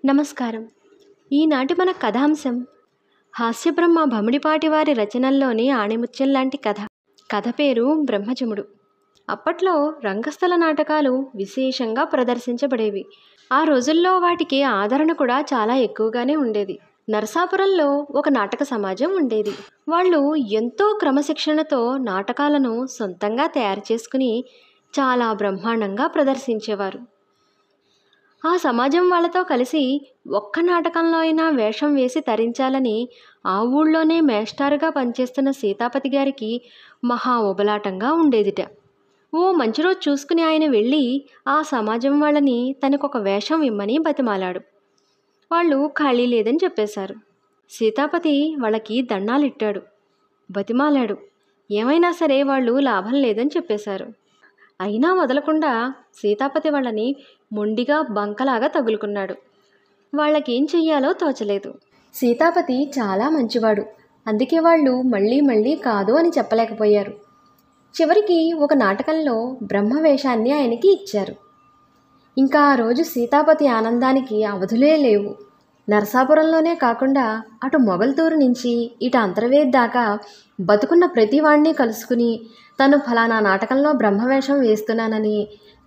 నమస్కారం. ఈనాటి మన కథాంశం హాస్యబ్రహ్మ భమిడిపాటి వారి రచనల్లోని ఆణిముత్యం లాంటి కథ. కథ పేరు బ్రహ్మజముడు. అప్పట్లో రంగస్థల నాటకాలు విశేషంగా ప్రదర్శించబడేవి. ఆ రోజుల్లో వాటికి ఆదరణ కూడా చాలా ఎక్కువగానే ఉండేది. నరసాపురంలో ఒక నాటక సమాజం ఉండేది. వాళ్ళు ఎంతో క్రమశిక్షణతో నాటకాలను సొంతంగా తయారు చేసుకుని చాలా బ్రహ్మాండంగా ప్రదర్శించేవారు. ఆ సమాజం వాళ్ళతో కలిసి ఒక్క నాటకంలో అయినా వేషం వేసి తరించాలని ఆ ఊళ్ళోనే మేస్టారుగా పనిచేస్తున్న సీతాపతి గారికి మహా ఉబలాటంగా ఉండేదిట. ఓ మంచి రోజు చూసుకుని ఆయన వెళ్ళి ఆ సమాజం వాళ్ళని తనకొక వేషం ఇమ్మని బతిమాలాడు. వాళ్ళు ఖాళీ లేదని చెప్పేశారు. సీతాపతి వాళ్ళకి దండాలిట్టాడు, బతిమాలాడు. ఏమైనా సరే వాళ్ళు లాభం లేదని చెప్పేశారు. అయినా వదలకుండా సీతాపతి వాళ్ళని మొండిగా బంకలాగా తగులుకున్నాడు. వాళ్ళకేం చెయ్యాలో తోచలేదు. సీతాపతి చాలా మంచివాడు, అందుకే వాళ్ళు మళ్ళీ మళ్ళీ కాదు అని చెప్పలేకపోయారు. చివరికి ఒక నాటకంలో బ్రహ్మవేషాన్ని ఆయనకి ఇచ్చారు. ఇంకా ఆ రోజు సీతాపతి ఆనందానికి అవధులే లేవు. నరసాపురంలోనే కాకుండా అటు మొగల్తూరు నుంచి ఇటు అంతర్వేది దాకా బతుకున్న ప్రతివాణ్ణి కలుసుకుని తను ఫలానా నాటకంలో బ్రహ్మవేషం వేస్తున్నానని,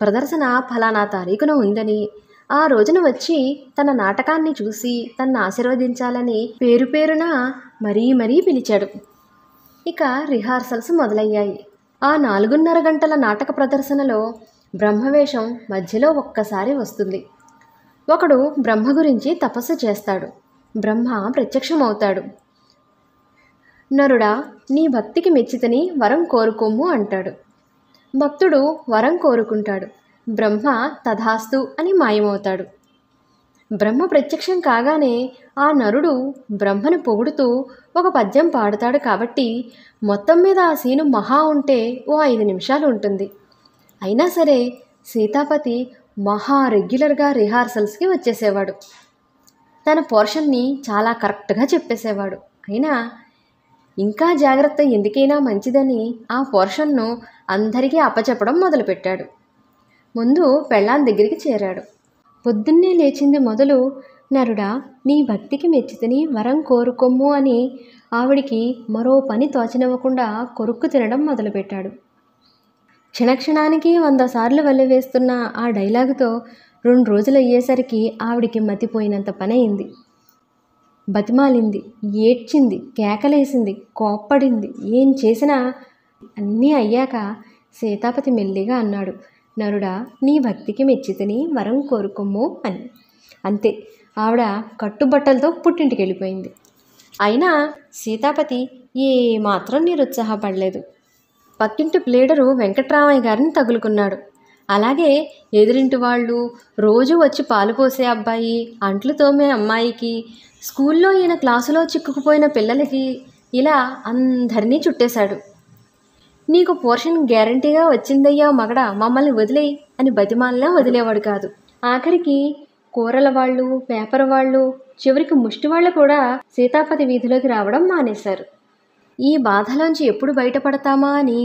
ప్రదర్శన ఫలానా తారీఖున ఉందని, ఆ రోజున వచ్చి తన నాటకాన్ని చూసి తన్ను ఆశీర్వదించాలని పేరు పేరున మరీ పిలిచాడు. ఇక రిహార్సల్స్ మొదలయ్యాయి. ఆ 4:30 గంటల నాటక ప్రదర్శనలో బ్రహ్మవేషం మధ్యలో ఒక్కసారి వస్తుంది. ఒకడు బ్రహ్మ గురించి తపస్సు చేస్తాడు. బ్రహ్మ ప్రత్యక్షమవుతాడు. నరుడా, నీ భక్తికి మెచ్చితని వరం కోరుకోము అంటాడు. భక్తుడు వరం కోరుకుంటాడు. బ్రహ్మ తథాస్తు అని మాయమవుతాడు. బ్రహ్మ ప్రత్యక్షం కాగానే ఆ నరుడు బ్రహ్మను పొగుడుతూ ఒక పద్యం పాడుతాడు. కాబట్టి మొత్తం మీద ఆ సీను మహా ఉంటే ఓ 5 నిమిషాలు ఉంటుంది. అయినా సరే సీతాపతి మహా రెగ్యులర్గా రిహార్సల్స్కి వచ్చేసేవాడు. తన పోర్షన్ని చాలా కరెక్ట్గా చెప్పేసేవాడు. అయినా ఇంకా జాగ్రత్త ఎందుకైనా మంచిదని ఆ పోర్షన్ను అందరికీ అప్పచెప్పడం మొదలుపెట్టాడు. ముందు పెళ్ళాం దగ్గరికి చేరాడు. పొద్దున్నే లేచింది మొదలు నరుడా, నీ భక్తికి మెచ్చితని వరం కోరుకొమ్ము అని ఆవిడికి మరో పని తోచనివ్వకుండా కొరుక్కు తినడం మొదలుపెట్టాడు. క్షణక్షణానికి 100 సార్లు వెల్లివేస్తున్న ఆ డైలాగుతో 2 రోజులు అయ్యేసరికి ఆవిడికి మతిపోయినంత పని అయింది. బతిమాలింది, ఏడ్చింది, కేకలేసింది, కోప్పడింది. ఏం చేసినా అన్నీ అయ్యాక సీతాపతి మెల్లిగా అన్నాడు, నరుడా, నీ భక్తికి మెచ్చితని వరం కోరుకొమ్ము అని. అంతే, ఆవిడ కట్టుబట్టలతో పుట్టింటికి వెళ్ళిపోయింది. అయినా సీతాపతి ఏమాత్రం నిరుత్సాహపడలేదు. పక్కింటి ప్లేడరు వెంకట్రామయ్య గారిని తగులుకున్నాడు. అలాగే ఎదురింటి వాళ్ళు, రోజు వచ్చి పాలు పోసే అబ్బాయి, అంట్లు తోమే అమ్మాయికి, స్కూల్లో ఈయన క్లాసులో చిక్కుకుపోయిన పిల్లలకి, ఇలా అందరినీ చుట్టేశాడు. నీకు పోర్షన్ గ్యారంటీగా వచ్చిందయ్యా మగడా, మమ్మల్ని వదిలేయి అని బతిమాలినా వదిలేవాడు కాదు. ఆఖరికి కూరల వాళ్ళు, పేపర్ వాళ్ళు, చివరికి ముష్టి వాళ్ళు కూడా సీతాపతి వీధిలోకి రావడం మానేశారు. ఈ బాధలోంచి ఎప్పుడు బయటపడతామా అని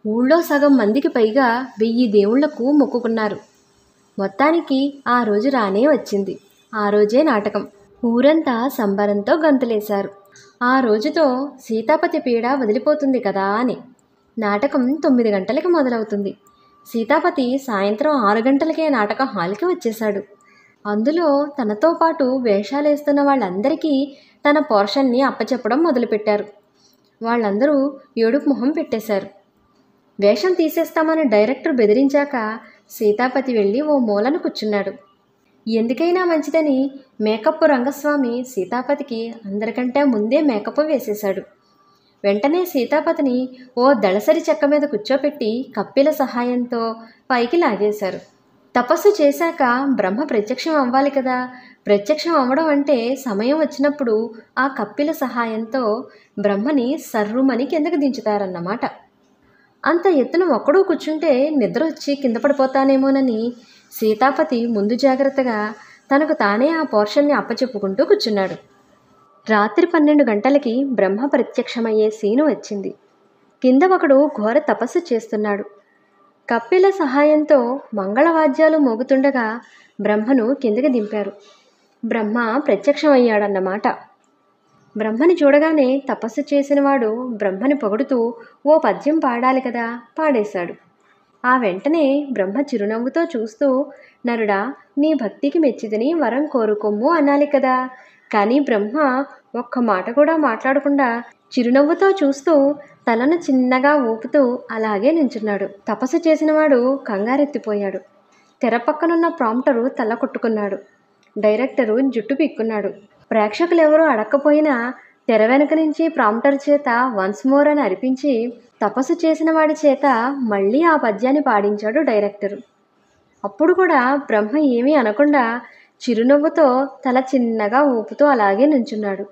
ఊళ్ళో సగం మందికి పైగా 1000 దేవుళ్లకు మొక్కుకున్నారు. మొత్తానికి ఆ రోజు రానే వచ్చింది. ఆ రోజే నాటకం. ఊరంతా సంబరంతో గంతులేశారు. ఆ రోజుతో సీతాపతి పీడ వదిలిపోతుంది కదా అని. నాటకం 9 గంటలకి మొదలవుతుంది. సీతాపతి సాయంత్రం 6 గంటలకే నాటకం హాల్కి వచ్చేశాడు. అందులో తనతో పాటు వేషాలేస్తున్న వాళ్ళందరికీ తన పోర్షన్ని అప్పచెప్పడం మొదలుపెట్టారు. వాళ్ళందరూ ఏడుపు మొహం పెట్టేశారు. వేషం తీసేస్తామని డైరెక్టర్ బెదిరించాక సీతాపతి వెళ్ళి ఓ మూలను కూర్చున్నాడు. ఎందుకైనా మంచిదని మేకప్ రంగస్వామి సీతాపతికి అందరికంటే ముందే మేకప్ వేసేశాడు. వెంటనే సీతాపతిని ఓ దళసరి చెక్క మీద కూర్చోపెట్టి కప్పిల సహాయంతో పైకి లాగేశారు. తపస్సు చేశాక బ్రహ్మ ప్రత్యక్షం అవ్వాలి కదా. ప్రత్యక్షం అవ్వడం అంటే సమయం వచ్చినప్పుడు ఆ కప్పిల సహాయంతో బ్రహ్మని సర్రుమని కిందకు దించుతారన్నమాట. అంత ఎత్తున ఒక్కడూ కూర్చుంటే నిద్ర వచ్చి కింద పడిపోతానేమోనని సీతాపతి ముందు జాగ్రత్తగా తనకు తానే ఆ పోర్షన్ని అప్పచెప్పుకుంటూ కూర్చున్నాడు. రాత్రి 12 గంటలకి బ్రహ్మ ప్రత్యక్షమయ్యే సీను వచ్చింది. కింద ఒకడు ఘోర తపస్సు చేస్తున్నాడు. కప్పిల సహాయంతో మంగళవాద్యాలు మోగుతుండగా బ్రహ్మను కిందకి దింపారు. బ్రహ్మ ప్రత్యక్షమయ్యాడన్నమాట. బ్రహ్మని చూడగానే తపస్సు చేసినవాడు బ్రహ్మని పొగుడుతూ ఓ పద్యం పాడాలి కదా, పాడేశాడు. ఆ వెంటనే బ్రహ్మ చిరునవ్వుతో చూస్తూ, నరుడా, నీ భక్తికి మెచ్చిదని వరం కోరుకొమ్ము అనాలి కదా. కానీ బ్రహ్మ ఒక్క మాట కూడా మాట్లాడకుండా చిరునవ్వుతో చూస్తూ తలను చిన్నగా ఊపుతూ అలాగే నించున్నాడు. తపస్సు చేసినవాడు కంగారెత్తిపోయాడు. తెర పక్కనున్న ప్రాంప్టరు తల కొట్టుకున్నాడు. డైరెక్టరు జుట్టు పీక్కున్నాడు. ప్రేక్షకులెవరూ అడక్కపోయినా తెర వెనక నుంచి ప్రాంప్టర్ చేత వన్స్ మోర్ అని అరిపించి తపస్సు చేసిన వాడి చేత మళ్ళీ ఆ పద్యాన్ని పాడించాడు డైరెక్టరు. అప్పుడు కూడా బ్రహ్మ ఏమీ అనకుండా చిరునవ్వుతో తల చిన్నగా ఊపుతూ అలాగే నుంచున్నాడు.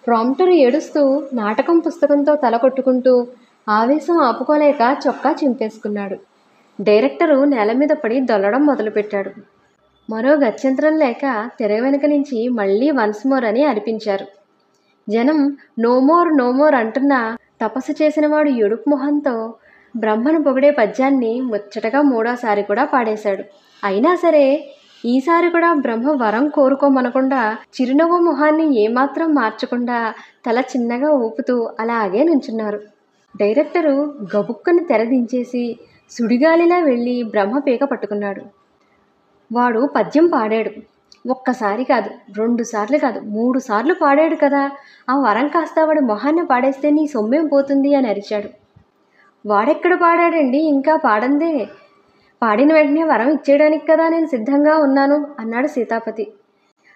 ప్రాంప్టరు ఏడుస్తూ నాటకం పుస్తకంతో తల కొట్టుకుంటూ ఆవేశం ఆపుకోలేక చొక్కా చింపేసుకున్నాడు. డైరెక్టరు నేల మీద పడి దొల్లడం మొదలుపెట్టాడు. మరో గత్యంతరం లేక తెర వెనుక నుంచి మళ్ళీ వన్స్ మోర్ అని అనిపించారు. జనం నో మోర్ నో మోర్ అంటున్నా తపస్సు చేసినవాడు ఏడుపు మొహంతో బ్రహ్మను పొగిడే పద్యాన్ని ముచ్చటగా మూడోసారి కూడా పాడేశాడు. అయినా సరే ఈసారి కూడా బ్రహ్మ వరం కోరుకోమనకుండా చిరునవ్వు మొహాన్ని ఏమాత్రం మార్చకుండా తల చిన్నగా ఊపుతూ అలాగే నుంచున్నారు. డైరెక్టరు గబుక్కుని తెర దించేసి సుడిగాలిలా వెళ్ళి బ్రహ్మ పీక పట్టుకున్నాడు. వాడు పద్యం పాడాడు. ఒక్కసారి కాదు, 2 సార్లు కాదు, 3 సార్లు పాడాడు కదా, ఆ వరం కాస్త వాడి మొహాన్ని పాడేస్తే నీ సొమ్మేం పోతుంది అని అరిచాడు. వాడెక్కడ పాడాడండి, ఇంకా పాడందే. పాడిన వెంటనే వరం ఇచ్చేయడానికి కదా నేను సిద్ధంగా ఉన్నాను అన్నాడు సీతాపతి.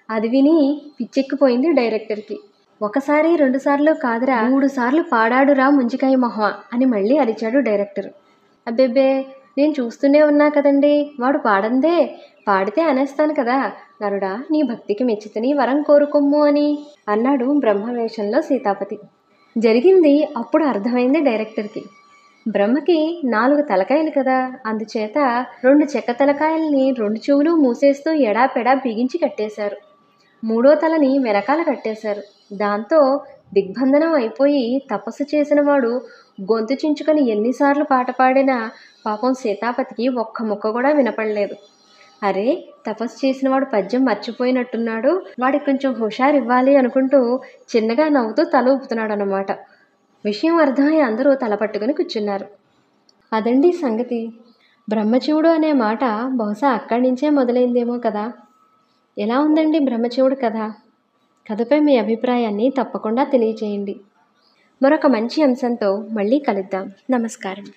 అది విని పిచ్చెక్కిపోయింది డైరెక్టర్కి. 1 సారి 2 సార్లు కాదురా, 3 సార్లు పాడాడురా ముంజికాయ మొహ అని మళ్ళీ అరిచాడు డైరెక్టర్. అబ్బెబ్బే, నేను చూస్తూనే ఉన్నా కదండి, వాడు పాడందే. పాడితే అనేస్తాను కదా, నరుడా, నీ భక్తికి మెచ్చితని వరం కోరుకొమ్ము అని అన్నాడు బ్రహ్మవేషంలో సీతాపతి. జరిగింది అప్పుడు అర్థమైంది డైరెక్టర్కి. బ్రహ్మకి 4 తలకాయలు కదా, అందుచేత 2 చెక్క తలకాయల్ని 2 చెవులు మూసేస్తూ ఎడాపెడా బిగించి కట్టేశారు. 3వ తలని వెనకాల కట్టేశారు. దాంతో దిగ్బంధనం అయిపోయి తపస్సు చేసినవాడు గొంతు చించుకొని ఎన్నిసార్లు పాట పాడినా పాపం సీతాపతికి ఒక్క ముక్క కూడా వినపడలేదు. అరే, తపస్సు చేసినవాడు పద్యం మర్చిపోయినట్టున్నాడు, వాడికి కొంచెం హుషారు ఇవ్వాలి అనుకుంటూ చిన్నగా నవ్వుతూ తల ఊపుతున్నాడు అన్నమాట. విషయం అర్థమై అందరూ తల పట్టుకుని కూర్చున్నారు. అదండి సంగతి. బ్రహ్మశివుడు అనే మాట బహుశా అక్కడి నుంచే మొదలైందేమో కదా. ఎలా ఉందండి బ్రహ్మశివుడు కథ? కథపై మీ అభిప్రాయాన్ని తప్పకుండా తెలియచేయండి. మరొక మంచి అంశంతో మళ్ళీ కలుద్దాం. నమస్కారం.